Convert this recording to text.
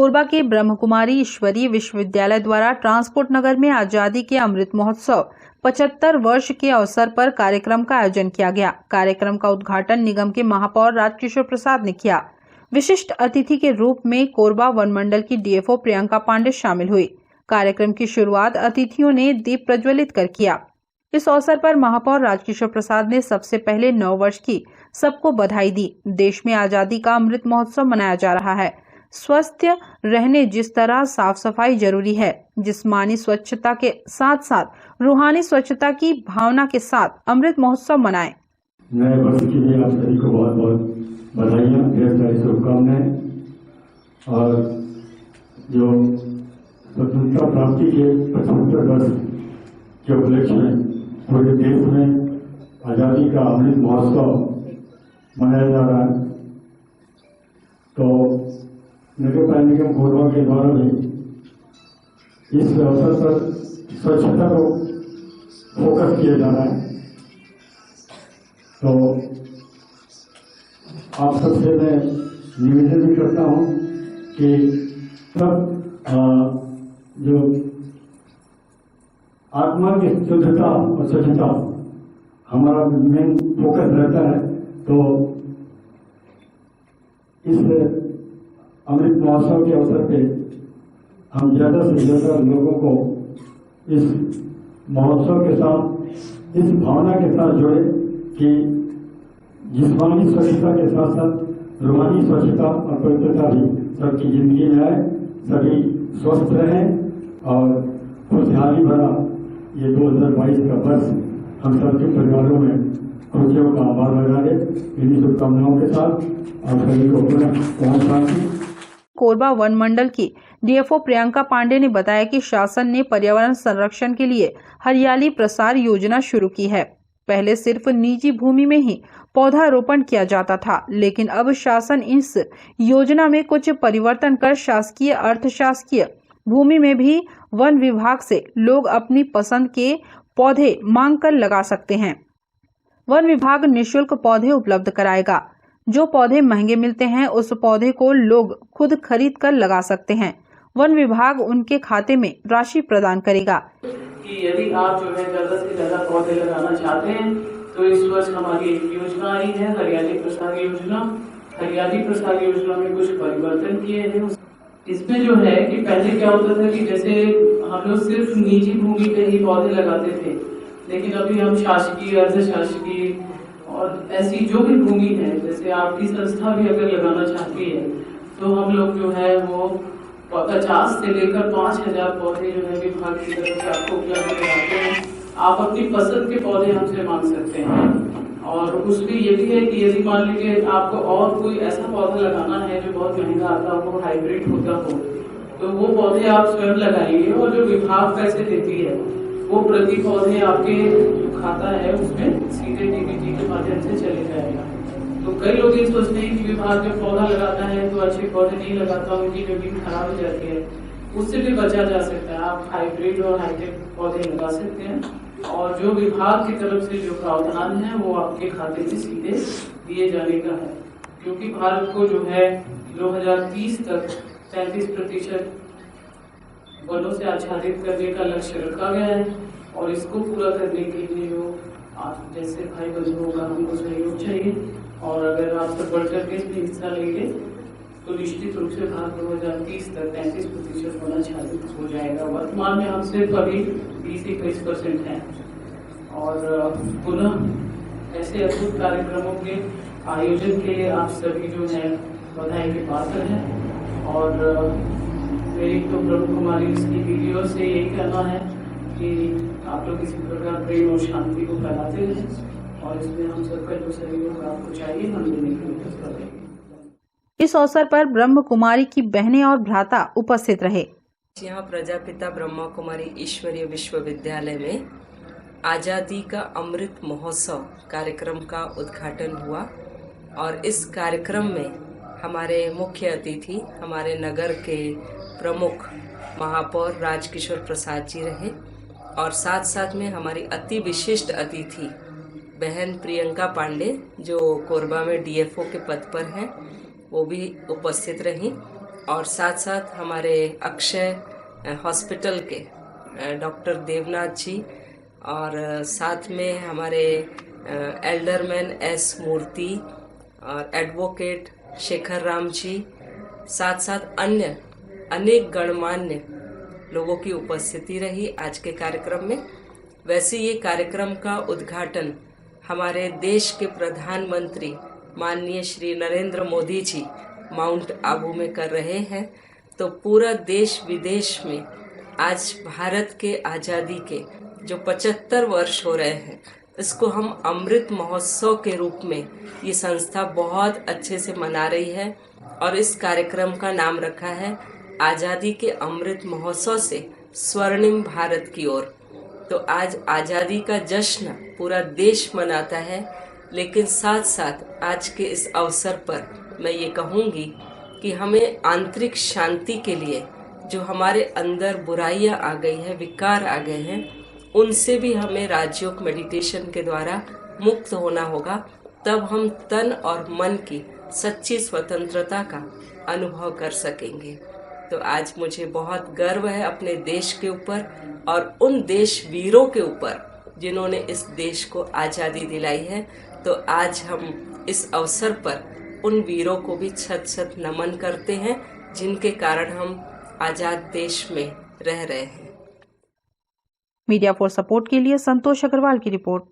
कोरबा के ब्रह्म कुमारी ईश्वरीय विश्वविद्यालय द्वारा ट्रांसपोर्ट नगर में आजादी के अमृत महोत्सव 75 वर्ष के अवसर पर कार्यक्रम का आयोजन किया गया। कार्यक्रम का उद्घाटन निगम के महापौर राजकिशोर प्रसाद ने किया। विशिष्ट अतिथि के रूप में कोरबा वन मंडल की डीएफओ प्रियंका पांडे शामिल हुई। कार्यक्रम की शुरुआत अतिथियों ने दीप प्रज्वलित कर किया। इस अवसर पर महापौर राजकिशोर प्रसाद ने सबसे पहले नव वर्ष की सबको बधाई दी। देश में आजादी का अमृत महोत्सव मनाया जा रहा है। स्वस्थ रहने जिस तरह साफ सफाई जरूरी है, जिस्मानी स्वच्छता के साथ साथ रूहानी स्वच्छता की भावना के साथ अमृत महोत्सव मनाएं। नए वर्ष के लिए आप सभी को बहुत बहुत बधाइयाँ, ढेर सारी शुभकामनाएं। और जो स्वतंत्रता प्राप्ति के 75 वर्ष के उपलक्ष्य में पूरे देश में आजादी का अमृत महोत्सव मनाया जा रहा है, तो नगर पालिका निगम कोरबा के द्वारा भी इस अवसर पर स्वच्छता को फोकस किया जा रहा है। तो आप सबसे मैं निवेदन भी करता हूं कि सब जो आत्मा की शुद्धता और स्वच्छता हमारा मेन फोकस रहता है, तो इस अमृत महोत्सव के अवसर पे हम ज्यादा से ज्यादा लोगों को इस महोत्सव के साथ, इस भावना के साथ जोड़े कि जिस्मानी स्वच्छता के साथ साथ रूहानी स्वच्छता और पवित्रता भी सबकी जिंदगी में आए, सभी स्वस्थ रहें और खुशहाली भरा ये 2022 का वर्ष हम सबके परिवारों में खुशियों का आभार लगा दे। इन्हीं शुभकामनाओं के साथ आप सभी को पुनः कोरबा वन मंडल की डीएफओ प्रियंका पांडे ने बताया कि शासन ने पर्यावरण संरक्षण के लिए हरियाली प्रसार योजना शुरू की है। पहले सिर्फ निजी भूमि में ही पौधारोपण किया जाता था, लेकिन अब शासन इस योजना में कुछ परिवर्तन कर शासकीय अर्धशासकीय भूमि में भी वन विभाग से लोग अपनी पसंद के पौधे मांग कर लगा सकते हैं। वन विभाग निःशुल्क पौधे उपलब्ध कराएगा। जो पौधे महंगे मिलते हैं उस पौधे को लोग खुद खरीद कर लगा सकते हैं। वन विभाग उनके खाते में राशि प्रदान करेगा। कि यदि आप जो है ज्यादा से ज्यादा पौधे लगाना चाहते हैं तो इस वर्ष हमारी एक योजना आई है, हरियाली प्रसार योजना। हरियाली प्रसार योजना में कुछ परिवर्तन किए हैं। इसमें जो है कि पहले क्या होता था कि जैसे हम लोग सिर्फ निजी भूमि पे ही पौधे लगाते थे, लेकिन अभी हम शासकीय, अर्धशासकीय और ऐसी जो भी भूमि है, जैसे आपकी संस्था भी अगर लगाना चाहती है तो हम लोग जो है वो 50 से लेकर 5000 पौधे जो है विभाग की तरफ से आपको उपलब्ध कराते हैं। आप अपनी पसंद के पौधे हमसे मांग सकते हैं। और उसमें ये भी है कि यदि मान लीजिए आपको और कोई ऐसा पौधा लगाना है जो बहुत महंगा आता हो, हाइब्रिड होता हो, तो वो पौधे आप स्वयं लगाएंगे और जो विभाग पैसे देती है वो प्रति पौधे आपके जो खाता है उसमें सीधे डीबीटी के माध्यम से चले जाएगा। तो कई लोग ये सोचते हैं कि विभाग जब पौधा लगाता है तो अच्छे पौधे नहीं लगाता, उनकी जमीन खराब हो जाती है। उससे भी बचा जा सकता है। आप हाइब्रिड और हाईटेक पौधे लगा सकते हैं और जो विभाग की तरफ से जो प्रावधान है वो आपके खाते में सीधे दिए जाने का है। क्योंकि भारत को जो है 2030 तक 33% वनों से आच्छादित करने का लक्ष्य रखा गया है और इसको पूरा करने के लिए जो आप जैसे भाई बंधुओं का हमको सहयोग चाहिए। और अगर आप सब बढ़ करके इसमें हिस्सा लेंगे तो निश्चित रूप से भारत 2030 तक 33% वन आच्छादित हो जाएगा। वर्तमान में हम सिर्फ अभी 20-21% हैं और पुनः ऐसे अद्भुत कार्यक्रमों के आयोजन के लिए आप सभी जो है बधाई के पात्र हैं। और मेरी तो ब्रह्म कुमारी इसकी वीडियो से यही कहना है कि आप लोग इसी प्रकार प्रेम और शांति को फैलाते रहें और इसमें हम सबका जो सहयोग आपको चाहिए हम देने की कोशिश करेंगे। इस अवसर पर ब्रह्म कुमारी की बहनें और भ्राता उपस्थित रहे। यहाँ प्रजापिता ब्रह्मा कुमारी ईश्वरीय विश्वविद्यालय में आजादी का अमृत महोत्सव कार्यक्रम का उद्घाटन हुआ और इस कार्यक्रम में हमारे मुख्य अतिथि हमारे नगर के प्रमुख महापौर राजकिशोर प्रसाद जी रहे और साथ साथ में हमारी अति विशिष्ट अतिथि बहन प्रियंका पांडे जो कोरबा में डीएफओ के पद पर हैं वो भी उपस्थित रहीं और साथ साथ हमारे अक्षय हॉस्पिटल के डॉक्टर देवनाथ जी और साथ में हमारे एल्डरमैन एस मूर्ति और एडवोकेट शेखर राम जी, साथ साथ अन्य अनेक गणमान्य लोगों की उपस्थिति रही आज के कार्यक्रम में। वैसे ये कार्यक्रम का उद्घाटन हमारे देश के प्रधानमंत्री माननीय श्री नरेंद्र मोदी जी माउंट आबू में कर रहे हैं, तो पूरा देश विदेश में आज भारत के आज़ादी के जो 75 वर्ष हो रहे हैं, इसको हम अमृत महोत्सव के रूप में ये संस्था बहुत अच्छे से मना रही है और इस कार्यक्रम का नाम रखा है आज़ादी के अमृत महोत्सव से स्वर्णिम भारत की ओर। तो आज आज़ादी का जश्न पूरा देश मनाता है, लेकिन साथ साथ आज के इस अवसर पर मैं ये कहूँगी कि हमें आंतरिक शांति के लिए जो हमारे अंदर बुराइयां आ गई है, विकार आ गए हैं, उनसे भी हमें राजयोग मेडिटेशन के द्वारा मुक्त होना होगा। तब हम तन और मन की सच्ची स्वतंत्रता का अनुभव कर सकेंगे। तो आज मुझे बहुत गर्व है अपने देश के ऊपर और उन देश वीरों के ऊपर जिन्होंने इस देश को आज़ादी दिलाई है। तो आज हम इस अवसर पर उन वीरों को भी छत छत नमन करते हैं, जिनके कारण हम आज़ाद देश में रह रहे हैं। मीडिया फॉर सपोर्ट के लिए संतोष अग्रवाल की रिपोर्ट।